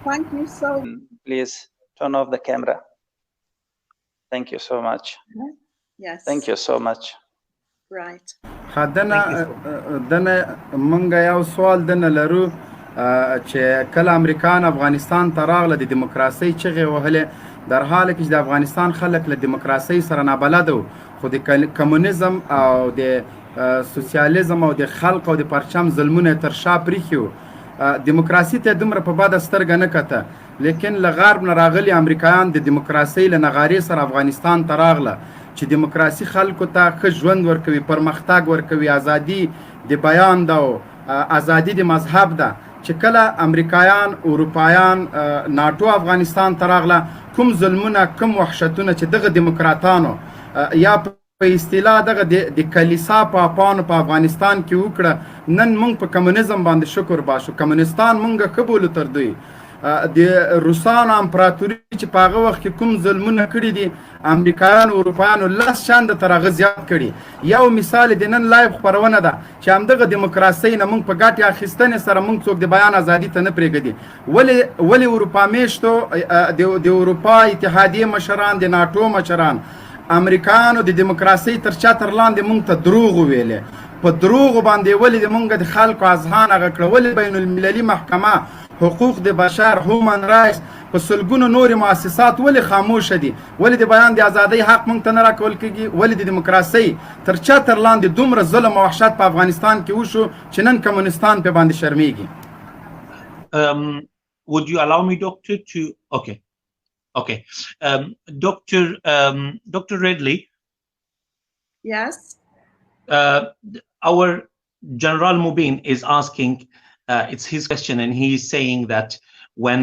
Thank you so much. Please turn off the camera. Thank you so much. Yes. Thank you so much. Right. دنه منګ یو سوال دنه لرو چې کله امریکان افغانستان ته راغله د دیموکراسۍ چغې وهلې در حال کې چې د افغانستان خلک له دیموکراسۍ سره نابلده وو خو د کمونیزم او د سوسیالیزم او د خلق او د پرچم ظلمونه تر شا پریښي وو دیموکراسي ته دومره په بده سترګه نه کته لیکن له غرب نه راغلي امریکایان د دیموکراسۍ له نغارې سره افغانستان ته راغله چې دیموکراسي خلکو ته ښه ژوند ورکوي پرمختګ ورکوي ازادي د بیان ده او ازادي د مذهب ده چې کله امریکایان اروپایان ناټو افغانستان ته راغله کوم ظلمونه کوم وحشتونه چې دغه دیموکراتانو یا په اصطلاح دغه د کلیسا پاپانو په افغانستان کې وکړه نن موږ په کمونیزم باندې شکر باشو کمونستان موږ ښه بولو تر دوی د روسانو امپراتوري چې په هغه وخت کې کوم ظلمونه کړي دي امریکایانو اروپایانو لس چنده تر هغه زیات کړي یو مثال د نن لایو خپرونه ده چې همدغه دیموکراسۍ نه موږ په ګټې اخیستنې سره موږ څوک د بیان ازادي ته نه پرېږدي ولې اروپا میشتو د اروپا اتحادیې مشران د ناټو مشران امریکایانو د دیموکراسۍ تر چتر لاندې موږ ته دروغ وویلې په دروغو باندې ولې د موږ د خلکو اذهان هغه کړه ولې بین المللي محکمه حقوق د بشر هومن رایټس په سلګونو نورې مؤسسات ولې خاموشه دي ولې د بیان د ازادۍ حق موږ ته نه راکول کېږي ولې د دیموکراسۍ تر چتر لاندې دومره ظلم او وحشت په افغانستان کې وشو چې نن کمونستان په باندې شرمېږي Would you allow me, Doctor, to... Okay. Dr. Rẽډلی. Yes. Our General Mubin is asking, it's his question, and he is saying that when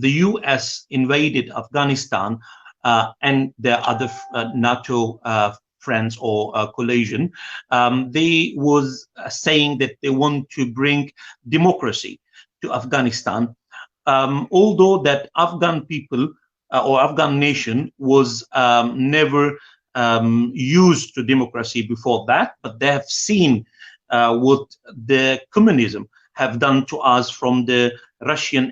the US invaded Afghanistan and the other NATO friends or coalition, they was saying that they want to bring democracy to Afghanistan. Although that Afghan people or Afghan nation was never used to democracy before that, but they have seen what the communism have done to us from the Russian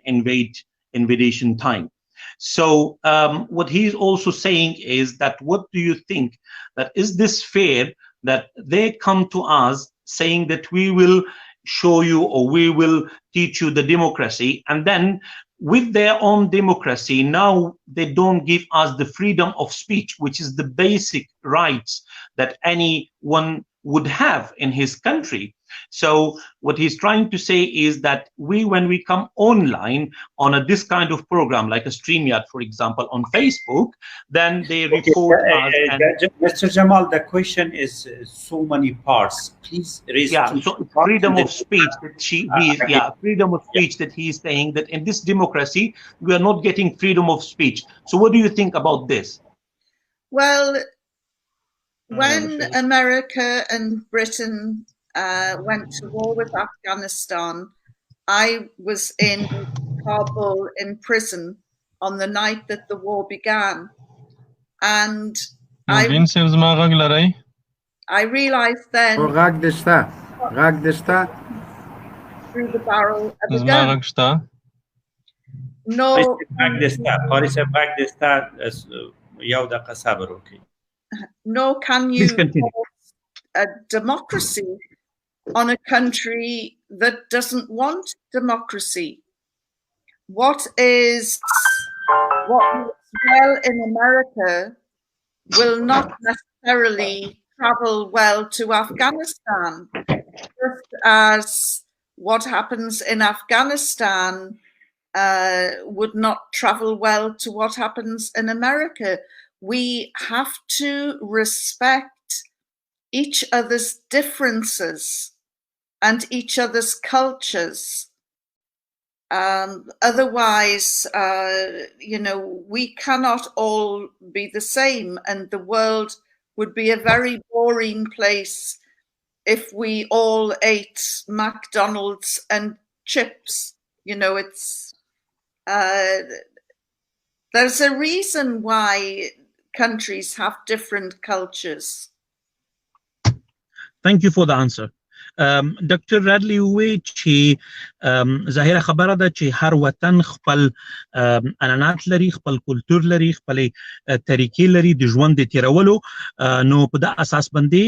invasion time. So what he's also saying is that what do you think, that is this fair that they come to us saying that we will show you or we will teach you the democracy, and then with their own democracy now they don't give us the freedom of speech, which is the basic rights that anyone would have in his country. So what he's trying to say is that when we come online on this kind of program like a StreamYard, for example, on Facebook, then they report us. Mr. Jamal, the question is so many parts. Please raise. So freedom of speech that freedom of speech that he is saying that in this democracy we are not getting freedom of speech. So what do you think about this? Well, when America and Britain went to war with Afghanistan, I was in Kabul in prison on the night that the war began, and I realized then through the barrel of the gun. No, can you force a democracy on a country that doesn't want democracy? What works well in America will not necessarily travel well to Afghanistan, just as what happens in Afghanistan would not travel well to what happens in America. We have to respect each other's differences and each other's cultures. Otherwise, we cannot all be the same, and the world would be a very boring place if we all ate McDonald's and chips. There's a reason why countries have different cultures. Thank you for the answer. ډاکټر رېډلی وویل چې ظاهره خبره ده چې هر وطن خپل عنعنات لري، خپل کلتور لري، خپل طریقې لري د ژوند د تیرولو. نو په دا اساس باندې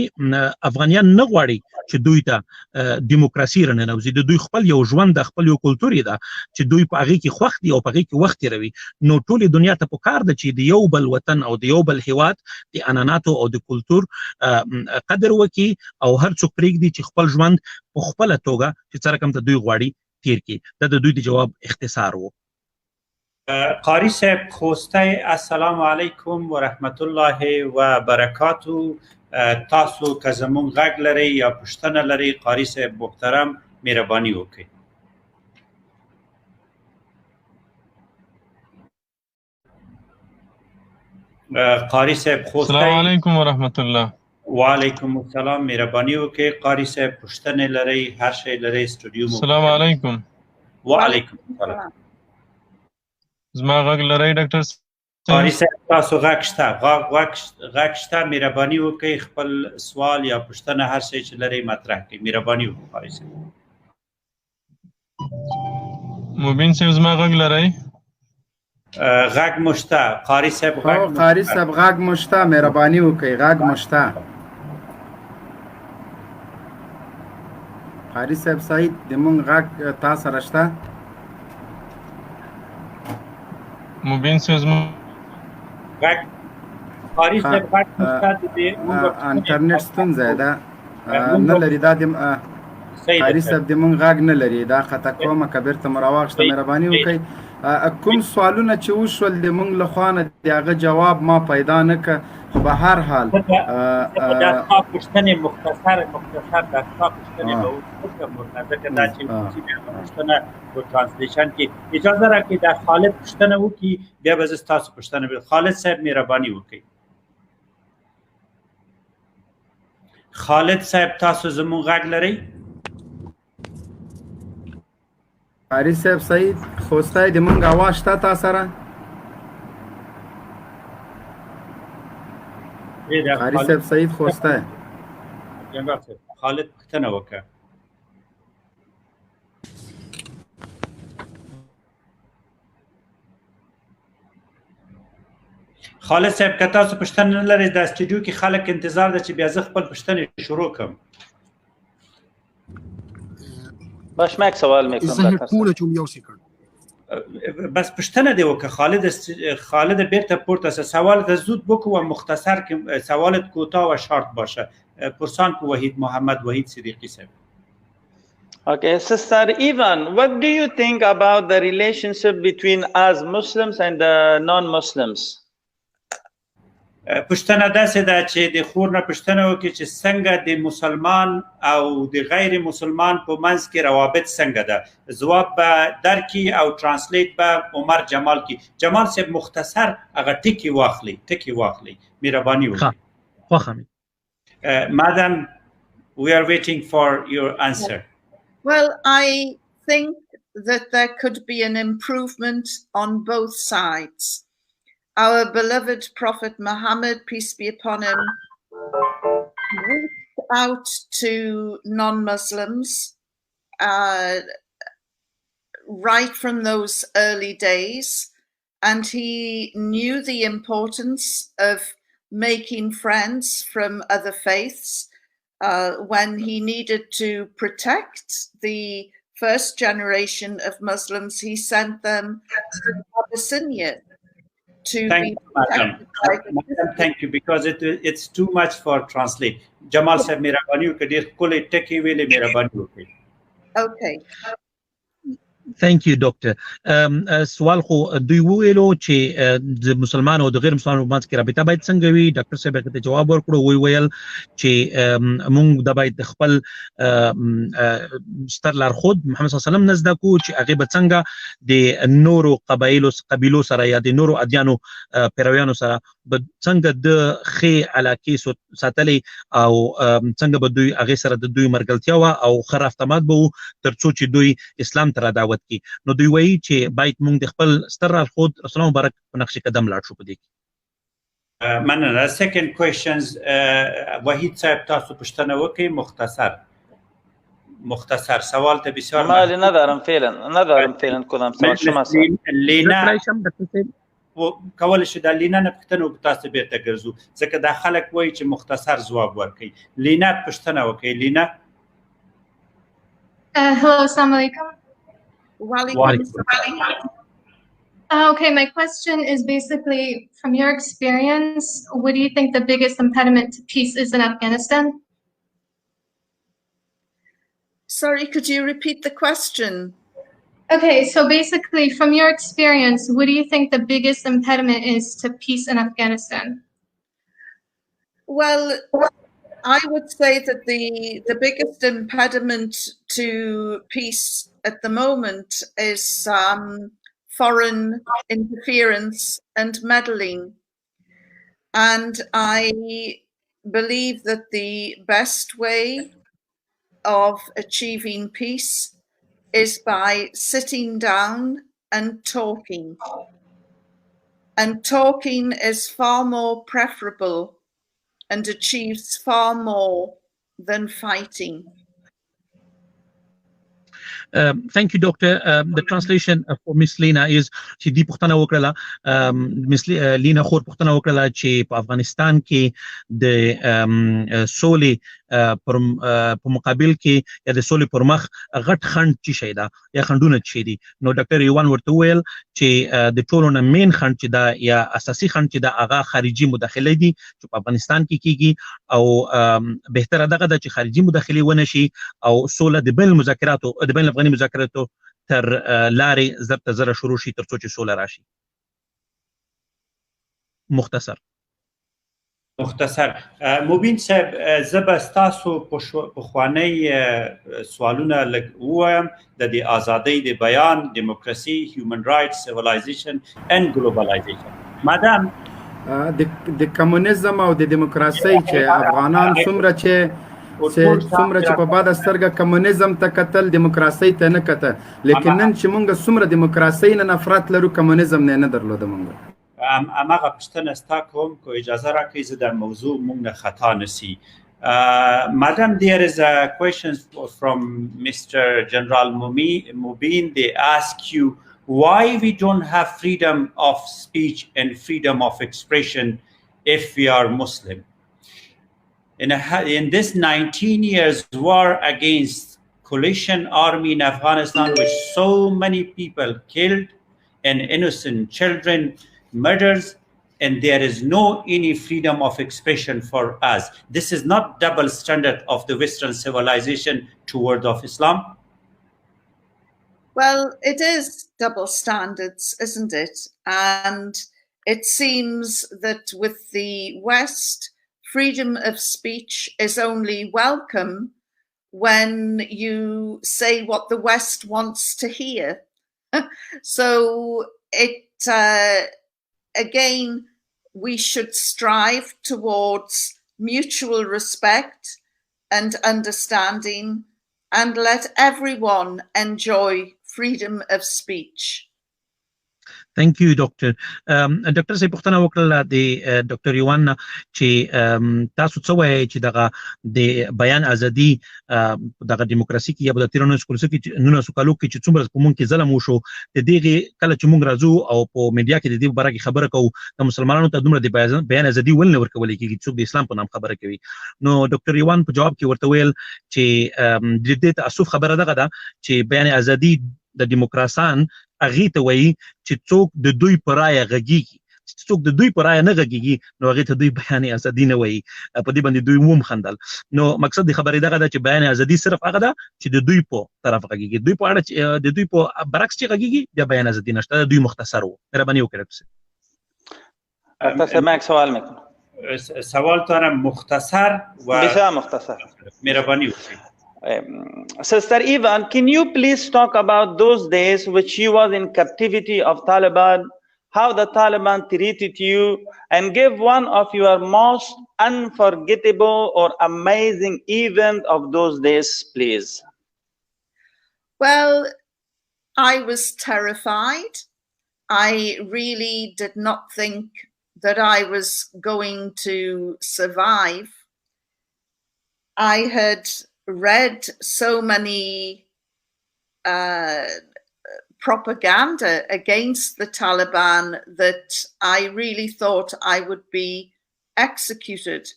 افغانیان نه غواړي چې دوی ته دیموکراسي راننوځي. د دوی خپل یو ژوند د خپل یو کلتور ده چې دوی په هغې کې خوښ دي او په هغې کې وخت تیروي. نو ټولې دنیا ته پکار ده چې د یو بل وطن او د یو بل هیواد د عنعناتو او د کلتور قدر وکړي او هر څوک پرېږدي چې خپل ژوند په خپله توګه چې څه رقم ته دوی غواړي تیر کړي. دا د دوی د جواب اختصار و. قاری صاحب خوسته السلام علیکم و رحمت الله و برکاته. تاسو که زمون غږ لرئ یا پوښتنه لرئ قاری صاحب محترم مهرباني وکړئ. قاری صاحب خوسته السلام علیکم و رحمت الله. وعلیکم السلام مهرباني وکړئ. قاری صاحب پوښتنې لرئ هر شی لرئ سټوډیو مو. السلام علیکم. وعلیکم السلام. زما غږ لرئ ډاکټر صاحب؟ قاری صاحب تاسو غږ شته، غږ شته، مهرباني وکړئ خپل سوال یا پوښتنه هر شی چې لرئ مطرح کړئ. مهرباني وکړئ قاری صاحب. مبین صاحب زما غږ لرئ؟ غږ مو شته قاری صاحب. قاری صاحب غږ مو شته، مهرباني وکړئ غږ مو شته. قاری صاحب سعید د مونږ غږ تا سره شته؟ مبین صاحب زما غږ قاری صاحب غږ مو شته. انټرنیټ ستونزه ده نه لري دا د قاری صاحب د مونږ غږ نه لري. دا خطا کومه که بیرته مو راواخیسته مهرباني وکړئ. کوم سوالونه چې وشول د مونږ له خوا نه د هغه جواب ما پیدا نه که، خو به هر حال دا ستا پوښتنې مختصر دا ستا پوښتنې به وکړم ځکه دا چې پوښتنه په ترانسلیشن کې اجازه راکړئ دا خالد پوښتنه وکړي بیا به زه ستاسو پوښتنه. خالد صاحب مهرباني وکړئ. خالد صاحب تاسو زموږ غږ لرئ؟ قاری صاحب سعید خوسته د مونږ اواز شته تا سره؟ قاری صاحب سعید خوسته جنرال صاحب خالد پوښتنه وکړه. خالد صاحب که تاسو پوښتنه نه لرئ د سټوډیو کې خلک انتظار ده چې بیا زه خپل پوښتنې شروع کړم. باش ما یک سوال میکنم بس پوښتنه دی وکړه خالد بیرته پورته شه. سوالت زود بکو و مختصر که سوالت کوتاه و شارت باشه. پرسان کو وحید محمد وحید صدیقی صاحب. Okay, Sister Ivan, what do you think about the relationship between us Muslims and the non-Muslims? پوښتنه داسې ده چې د خور نه پوښتنه وکړي چې څنګه د مسلمان او د غیر مسلمان په منځ کې روابط څنګه ده. ځواب به درکړي او ترانسلیټ به عمر جمال کړي. جمال صاحب مختصر هغه ټکي واخلي مهرباني وکړي. Madam, we are waiting for your answer. Well, I think that there could be an improvement on both sides. Our beloved Prophet Muhammad, peace be upon him, reached out to non-Muslims right from those early days, and he knew the importance of making friends from other faiths. When he needed to protect the first generation of Muslims, he sent them to Abyssinia. Thank you, madam. Thank you, because it's too much for translate. Jamal said, "Mirabani, kadir kule teki wele mirabani." Okay. Thank you, Doctor. سوال خو دوی وویلو چې د مسلمانو او د غیر مسلمانو په منځ کې رابطه باید څنګه وي. ډاکټر صاحب هغې ته جواب ورکړو، ویل چې موږ د باید د خپل ستر لارښود محمد صلی الله علیه وسلم نه زده کړو چې هغې به څنګه د نورو قبیلو سره یا د نورو ادیانو پیرویانو سره به څنګه د ښې علاقې ساتلې او څنګه به دوی هغې سره د دوی ملګرتیا وه او ښه رفتمات به وو تر څو چې دوی اسلام ته را دعوت کی. نو دوی وایي چې باید موږ د خپل ستر لارښود رسول الله مبارک په نقش قدم لاړ شو په دې کې. مننه. Second questions وحید صاحب تاسو پوښتنه وکړئ مختصر. مختصر سوال ته بسیار مالي ندارم فعلا کدام سوال شما لینا کول شي د لینا نه پښتنه تاسو بیرته ګرځو ځکه دا خلک وایي چې مختصر ځواب ورکړي لینا پښتنه وکړي لینا hello assalamu alaikum okay, my question is basically from your experience, what do you think the biggest impediment to peace is in Afghanistan? Sorry, could you repeat the question? Okay, so basically from your experience, what do you think the biggest impediment is to peace in Afghanistan? Well, I would say that the biggest impediment to peace at the moment is foreign interference and meddling. And I believe that the best way of achieving peace is by sitting down and talking. And talking is far more preferable and achieves far more than fighting. Thank you, Doctor. The translation for Miss Lena is چې دی پښتنه وکړه Miss Lena خور پښتنه وکړه چې په افغانستان کې د سولې په مقابل کې یا د سولې پر مخ غټ خنډ چې شي دا یا خنډونه چې دي نو ډاکټر یوان ورته ویل چې د ټولو نه مین خنډ چې دا یا اساسي خنډ چې دا هغه خارجي مداخله دي چې په افغانستان کې کیږي او بهتره دغه د چې خارجي مداخله ونه شي او سوله د بین المذاکراتو د بین الافغاني مذاکراتو تر لارې زر ته زر شروع شي تر څو چې سوله راشي. مختصر مبین صاحب زه به ستاسو پخوانی سوالونه لږ ووایم د دې ازادۍ د بیان دیموکراسي هیومن رایټس سیویلایزیشن اینڈ ګلوبلایزیشن مادام د کمونیزم او د دیموکراسي چې افغانان څومره چې په باد سترګه کمونیزم ته کتل دیموکراسي ته نه کتل لیکن نن چې مونږ څومره دیموکراسي نه نفرت لرو کمونیزم نه درلوده مونږ اماغه پښتنه ستا کوم کو اجازه راکړئ زه د موضوع مونږ نه خطا نسی Madam, there is a question from Mr. General Mubin. They ask you why we don't have freedom of speech and freedom of expression if we are Muslim. In this 19 years war against coalition army in Afghanistan, with so many people killed and innocent children murders, and there is no any freedom of expression for us. This is not double standard of the Western civilization toward of Islam. Well, it is double standards, isn't it? And it seems that with the West, freedom of speech is only welcome when you say what the West wants to hear. So it again, we should strive towards mutual respect and understanding and let everyone enjoy freedom of speech. Thank you, Doctor. Doctor صاحب پوښتنه وکړه د ډاکټر یوان چې تاسو څه وایي چې دغه د بیان ازادي دغه دیموکراسي کې یا د 19 کالو کې چې څومره په مونږ کې ظلم وشو د دې کله چې مونږ راځو او په میډیا کې د دې باره کې خبره کوو د مسلمانانو ته دومره د بیان ازادي ولنه ورکول کېږي څوک د اسلام په نام خبره کوي نو ډاکټر یوان په جواب کې ورته ویل چې د دې تاسف خبره دغه ده چې بیان ازادي د دیموکراسان هغه ته وایي چې څوک د دوی پر رایه غږیږي چې څوک د دوی پر رایه نه غږیږي نو هغه ته دوی بیان ازادي نه وایي په دې باندې دوی ووم خندل نو مقصد د خبرې دغه ده چې بیان ازادي صرف هغه ده چې د دوی په طرف غږیږي دوی په اړه د دوی په برعکس چې غږیږي بیا بیان ازادي نشته دوی مختصر وو مهرباني وکړئ تاسو ماک سوال میکنم سوال تو مختصر و بسیار مختصر مهربانی وکړئ Sister Ivan, can you please talk about those days which you was in captivity of Taliban, how the Taliban treated you, and give one of your most unforgettable or amazing event of those days, please? Well, I was terrified. I really did not think that I was going to survive. I had read so many propaganda against the Taliban that I really thought I would be executed.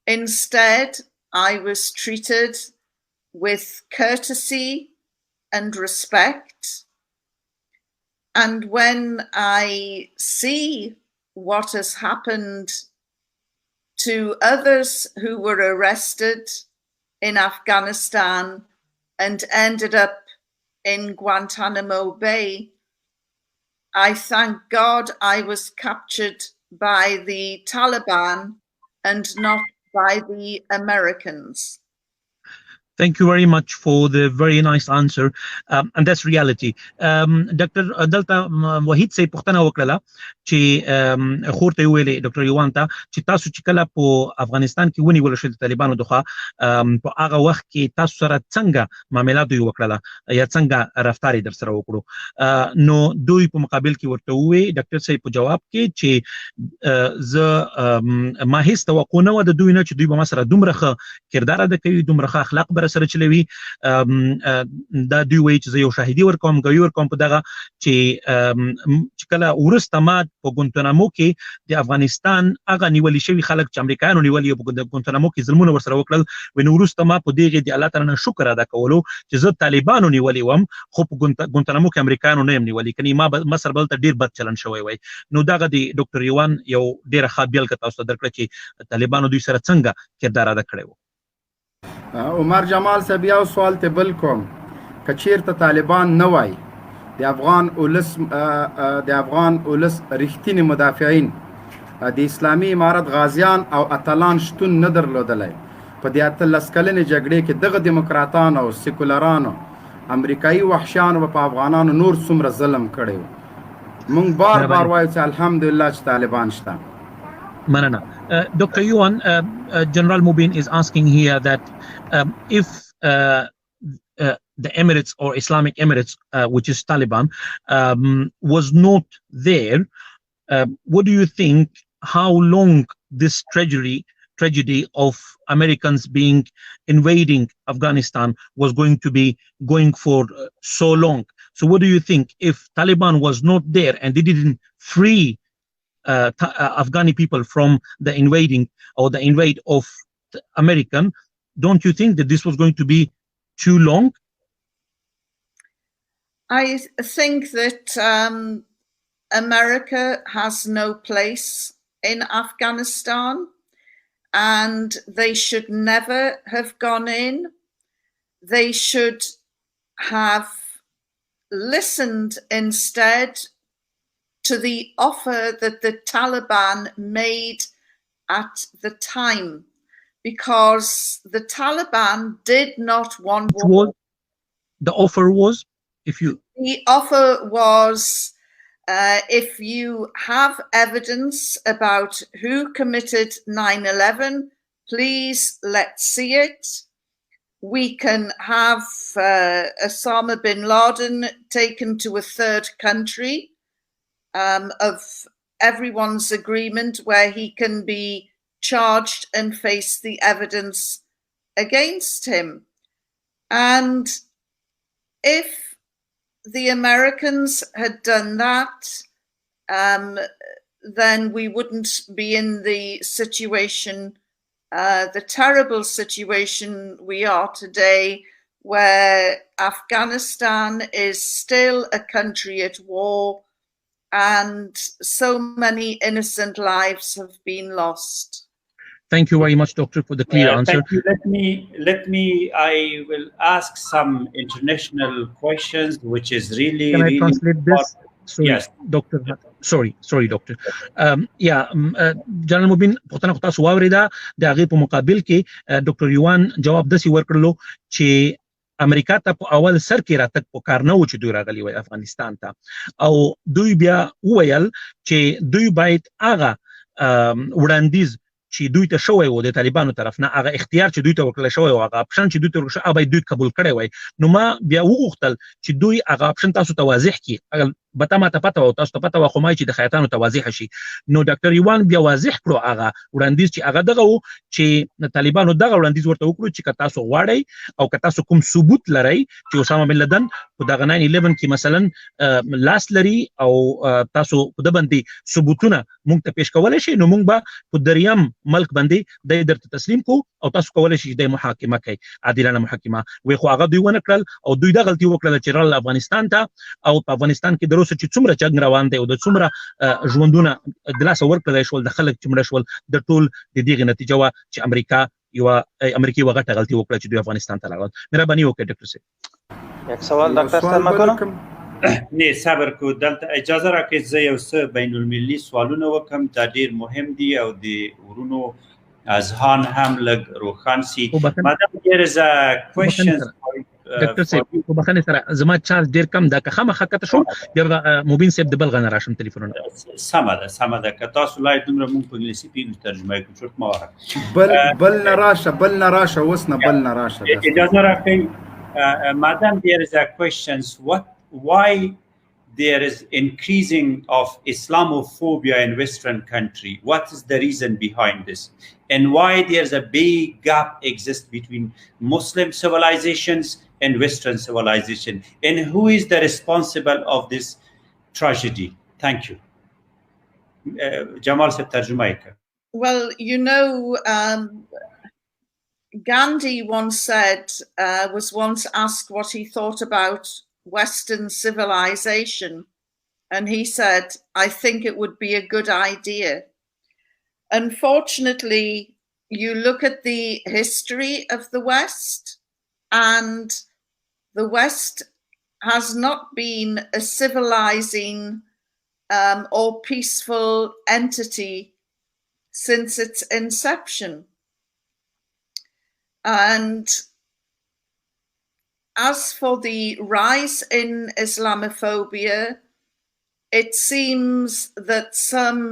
Instead, I was treated with courtesy and respect. And when I see what has happened to others who were arrested in Afghanistan and ended up in Guantanamo Bay, I thank God I was captured by the Taliban and not by the Americans. Thank you very much for the very nice answer, and that's reality. Dr. دلته وحید صاحب پوښتنه وکړه چې خور ته ویلې ډاکټر یوان ته چې تاسو چې کله په افغانستان کې ونیول شو د طالبانو دغه په هغه وخت کې تاسو سره څنګه معاملات دوی وکړه یا څنګه رفتار در سره وکړو نو دوی په مقابل کې ورته وې ډاکټر صاحب په جواب کې چې زه ما هیڅ توقع نه و د دوی نه چې دوی به ما سره دومره ښه کردار ادا کوي دومره ښه اخلاق سره چلوي دا دوی وایي چې زه یو شاهدي ورکوم ګویي ورکوم په دغه چې کله وروسته ما په ګونتنامو کې د افغانستان هغه نیولي شوي خلک چې امریکایانو نیولي په ګونتنامو کې ظلمونه ورسره وکړل نو وروسته ما په دغې د الله تعالی نه شکر ادا کولو چې زه طالبانو نیولي وم خو په ګونتنامو کې امریکایانو نه یم نیولي کني ما سره بل ته ډیر بد چلن شوی وای نو دغه د ډاکټر یوان یو ډیره ښه بیلګه تاسو ته درکړه چې طالبانو دوی سره څنګه کردار ادا کړی و عمر جمال صاحب یو سوال ته بل کوم که چیرته طالبان نه وای د افغان اولس رښتینی مدافعین د اسلامي امارت غازیان او اتلان شتون نه درلودلی په دې 18 کلنې جګړې کې دغه دیموکراتانو او سیکولرانو امریکایي وحشیانو په افغانانو نور څومره ظلم کړی و مونږ بار وایو چې الحمدلله چې طالبان شته Manana. Dr. Yuan, General Mubin is asking here that if the Emirates or Islamic Emirates, which is Taliban, was not there, what do you think, how long this tragedy of Americans invading Afghanistan was going to be going for so long? So what do you think if Taliban was not there and they didn't free Afghani people from the invading or the invade of the American, don't you think that this was going to be too long? I think that America has no place in Afghanistan and they should never have gone in. They should have listened instead to the offer that the Taliban made at the time, because the Taliban did not want war. The offer was, if you have evidence about who committed 9/11, please let's see it. We can have Osama bin Laden taken to a third country of everyone's agreement where he can be charged and face the evidence against him. And if the Americans had done that, then we wouldn't be in the situation, the terrible situation we are today, where Afghanistan is still a country at war and so many innocent lives have been lost. Thank you very much, Doctor, for the clear answer. Let me, I will ask some international questions, which is really... Can I translate this? Sorry, yes. Doctor. Sorry, Doctor. General Mubin, پوښتنه خو تاسو واورېده د هغې په مقابل کې ډاکټر یوان جواب داسې ورکړلو چې امریکا ته په اول سر کې راتګ په کار نه و چې دوی راغلي وای افغانستان ته او دوی بیا وویل چې دوی باید هغه وړاندیز چې دوی ته شوی و د طالبانو طرف نه هغه اختیار چې دوی ته ورکړل شوی و هغه اپشن چې دوی ته ورکړل شوی هغه دوی قبول کړی وای نو ما بیا وغوښتل چې دوی هغه اپشن تاسو ته واضح کړي بته ماته پته او تاسو ته پته خو ما چې د خیاطانو ته واضح شي. نو ډاکټر یوان بیا واضح کړو هغه وړاندیز چې هغه دغه و چې طالبانو دغه وړاندیز ورته وکړو چې که تاسو غواړئ او که تاسو کوم ثبوت لرئ چې اسامه بن لدن په دغه 9/11 کې مثلا لاس لري او تاسو په د باندې ثبوتونه مونږ ته پیش کولای شي، نو مونږ به په دریم ملک باندې د درته تسلیم کو او تاسو کولای شئ د محاکمه کوي، عادلانه محاکمه. وی خو هغه دوی ونه کړل او دوی د غلطي وکړه چې رال افغانستان ته او په افغانستان کې دروسه چې څومره جنگ روان دی او د څومره ژوندونه د لاس ورکړل شول، د خلک چې مړ شول، د ټول د دې نتیجه وا چې امریکا وغټه غلطي وکړه چې دوی افغانستان ته راغلل. مهرباني وکړئ ډاکټر صاحب. یک سوال ډاکټر صاحب مکو نه صبر کو دلته اجازه راکړئ زه یو څه بین المللي سوالونه وکم دا ډیر مهم دي او د ورونو اذهان هم لګ روښان سي. مادام there is a question ډاکټر صاحب په بخښنې سره زما چارج ډیر کم ده که خامخا کته شو د مبین صاحب د بل غنه راشم ټلیفونونه. سمه ده که تاسو لای دومره مونږ په انګلیسي پیږو ترجمه کوو چورت ما وره بل نه راشه اوس نه بل نه راشه. اجازه راکړئ مادام there is a question why there is increasing of Islamophobia in Western country. What is the reason behind this? And why there's a big gap exists between Muslim civilizations and Western civilization? And who is the responsible of this tragedy? Thank you. Jamal se tarjuma kar. Well, you know, Gandhi once said, was once asked what he thought about Western civilization, and he said, I think it would be a good idea. Unfortunately, you look at the history of the West, and the West has not been a civilizing or peaceful entity since its inception. And as for the rise in Islamophobia, it seems that some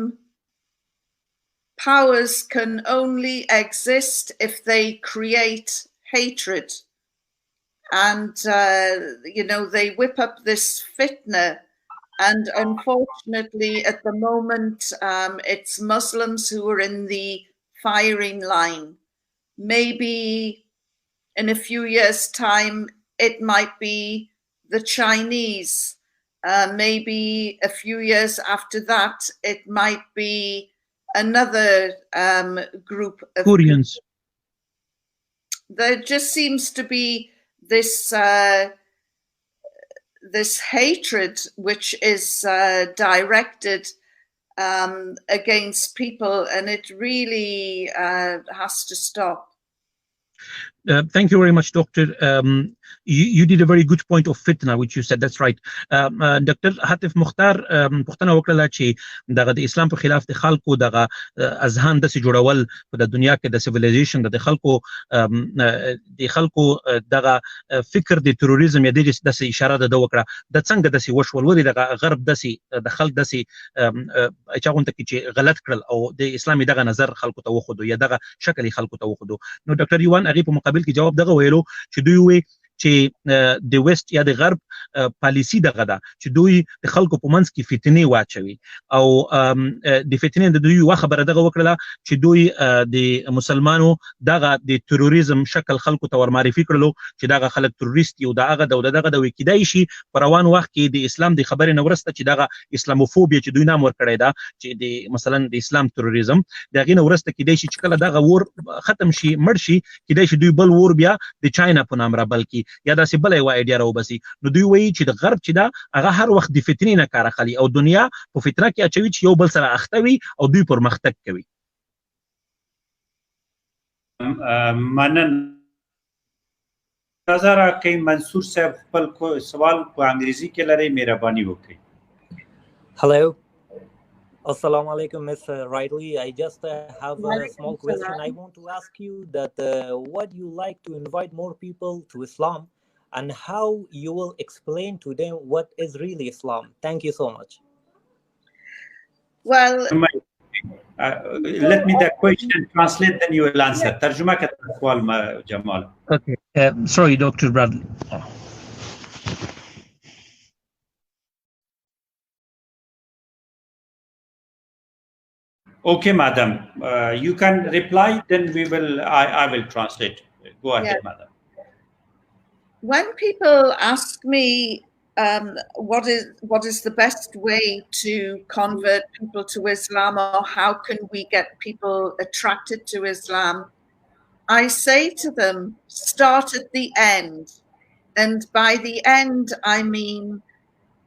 powers can only exist if they create hatred. And, they whip up this fitna. And unfortunately, at the moment, it's Muslims who are in the firing line. Maybe in a few years' time, it might be the Chinese. Maybe a few years after that, it might be another group of Koreans. There just seems to be this hatred which is directed against people, and it really has to stop. Thank you very much, Doctor. You did a very good point of fitna, which you said. That's right. Dr. Hatif Mukhtar, پوښتنه وکړه چې دغه د اسلام په خلاف د خلکو دغه اذهان داسې جوړول په د دنیا کې د سیویلایزیشن د خلکو دغه فکر د تروریزم یا داسې اشاره ده وکړه د څنګه داسې وشول ولې دغه غرب داسې د خلک داسې چاغونته کې چې غلط کړل او د اسلامي دغه نظر خلکو ته وښودو یا دغه شکل خلکو ته وښودو. نو ډاکټر یوان هغې په مقابل کې جواب دغه ویلو چې دوی وی چې د ویسټ یا د غرب پالیسی دغه ده چې دوی د خلکو په منځ کې فتنې واچوي او د فتنې د دوی یوه خبره دغه وکړله چې دوی د مسلمانو دغه د تروریزم شکل خلکو ته ورمعرفي کړلو چې دغه خلک تروریست یو د هغه دغه د کیدای شي په روان وخت کې د اسلام د خبرې نه وروسته چې دغه اسلاموفوبیا چې دوی نام ورکړی ده چې د مثلا د اسلام تروریزم د هغې نه وروسته کیدای شي چې کله دغه ور ختم شي مړ شي کیدای شي دوی بل ور بیا د چاینا په نام رابل کړي یا داسې بله یوه ایډیا راوباسي. نو دوی وایي چې د غرب چې ده هغه هر وخت د فتنې نه کار اخلي او دنیا په فتنه کې اچوي چې یو بل سره اخته وي او دوی پرمختګ کوي. منن نظر راکړئ منصور صاحب خپل سوال په انګریزي کې لرئ مهرباني وکړئ. Hello. Assalamu alaikum, Ms. Rېډلی. I just have a small question. I want to ask you that would you like to invite more people to Islam and how you will explain to them what is really Islam? Thank you so much. Well, let me the question translate, then you will answer. ترجمه کړه سوال جمال. Okay. Sorry, Dr. Bradley. Okay, madam. You can reply, then I will translate. Go ahead, madam. When people ask me what is the best way to convert people to Islam, or how can we get people attracted to Islam, I say to them, start at the end. And by the end, I mean,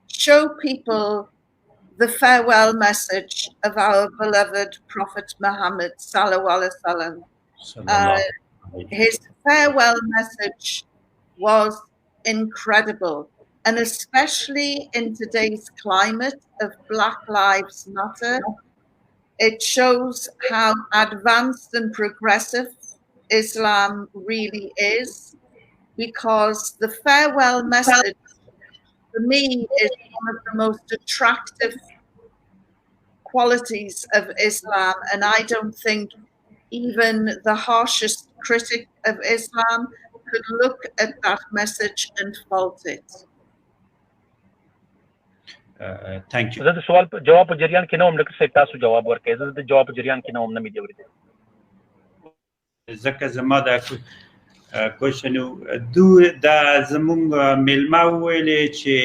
show people the farewell message of our beloved Prophet Muhammad sallallahu alaihi wasallam. His farewell message was incredible, and especially in today's climate of Black Lives Matter, it shows how advanced and progressive Islam really is, because the farewell message for me is one of the most attractive qualities of Islam, and I don't think even the harshest critic of Islam could look at that message and fault it. Thank you. زه د سوال جواب په جریان کې نه وم، ډاکټر صاحب تاسو جواب ورکړئ. زه د جواب په جریان کې نه وم، نه مې دی اورېدلی. ځکه زما دا کوشن دا زمونږ میلمه وویلې چې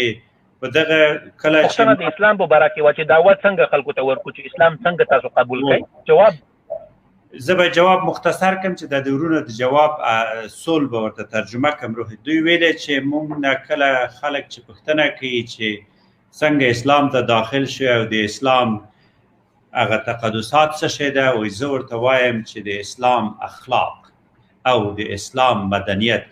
په دغه کله چې پوښتنه د اسلام په باره کې وه چې دعوت څنګه خلکو ته ورکړو، چې اسلام څنګه تاسو قبول کړئ. جواب زه به جواب مختصر کړم چې د ورونو د جواب سول به ورته ترجمه کړم. روح دوی ویلې چې موږ نه کله خلک چې پوښتنه کوي چې څنګه اسلام ته داخل شو او د اسلام هغه تقدسات څه شی ده، وایي زه ورته وایم چې د اسلام اخلاق او د اسلام مدنیت